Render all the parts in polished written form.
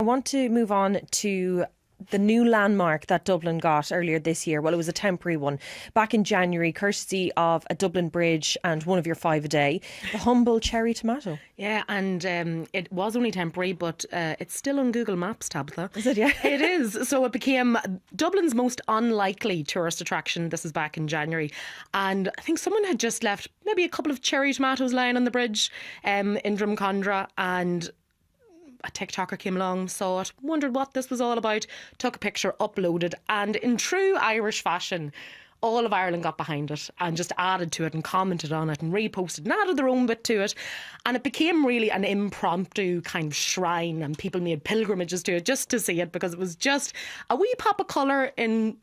I want to move on to the new landmark that Dublin got earlier this year. Well, it was a temporary one. Back in January, courtesy of a Dublin bridge and one of your 5 a day, the humble cherry tomato. Yeah, and it was only temporary, but it's still on Google Maps, Tabitha. Is it, yeah? It is. So it became Dublin's most unlikely tourist attraction. This is back in January. And I think someone had just left maybe a couple of cherry tomatoes lying on the bridge in Drumcondra, and a TikToker came along, saw it, wondered what this was all about, took a picture, uploaded, and in true Irish fashion, all of Ireland got behind it and just added to it and commented on it and reposted and added their own bit to it. And it became really an impromptu kind of shrine, and people made pilgrimages to it just to see it, because it was just a wee pop of colour in,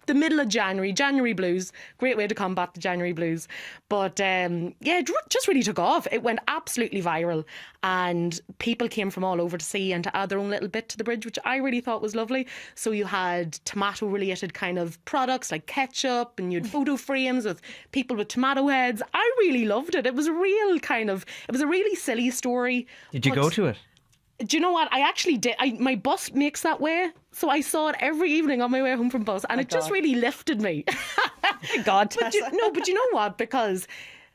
the middle of January blues. Great way to combat the January blues. But it just really took off. It went absolutely viral, and people came from all over to see and to add their own little bit to the bridge, which I really thought was lovely. So you had tomato related kind of products like ketchup, and you had photo frames with people with tomato heads. I really loved it. It was a really silly story. Did you go to it? Do you know what? I actually did. My bus makes that way, so I saw it every evening on my way home from bus, and just really lifted me. God, but you know what? Because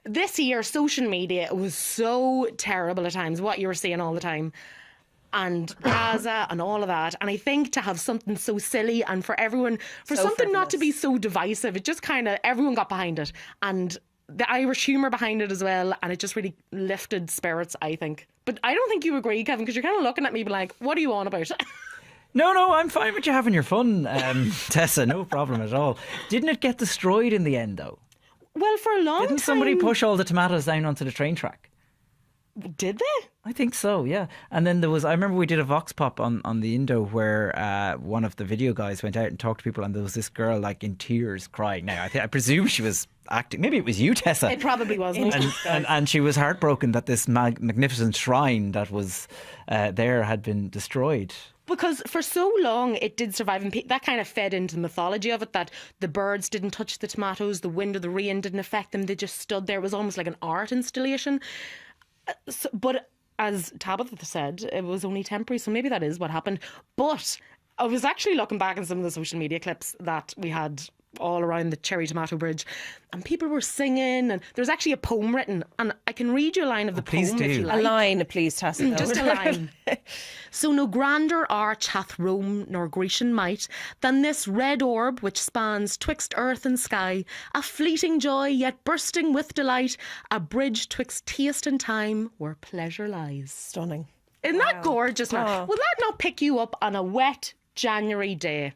this year, social media was so terrible at times, what you were seeing all the time, and Gaza and all of that. And I think to have something so silly and for everyone, for something frivolous, not to be so divisive, it just kind of, everyone got behind it. And the Irish humour behind it as well, and it just really lifted spirits, I think. But I don't think you agree, Kevin, because you're kind of looking at me like, what are you on about? No, I'm fine with you having your fun, Tessa, no problem at all. Didn't it get destroyed in the end, though? Well, for a long time. Didn't somebody push all the tomatoes down onto the train track? Did they? I think so, yeah. And then I remember we did a Vox Pop on the Indo where one of the video guys went out and talked to people, and there was this girl like in tears crying. Now, I presume she was acting. Maybe it was you, Tessa. It probably was. And she was heartbroken that this magnificent shrine that was there had been destroyed. Because for so long it did survive, and that kind of fed into the mythology of it, that the birds didn't touch the tomatoes, the wind or the rain didn't affect them, they just stood there. It was almost like an art installation. But as Tabitha said, it was only temporary, so maybe that is what happened. But I was actually looking back at some of the social media clips that we had all around the cherry tomato bridge, and people were singing, and there's actually a poem written, and I can read you a line of the poem if you like. A line, please, Tessa. Just a line. So no grander arch hath Rome nor Grecian might than this red orb which spans twixt earth and sky, a fleeting joy yet bursting with delight, a bridge twixt taste and time where pleasure lies. Stunning. Isn't that gorgeous, man? Will that not pick you up on a wet January day?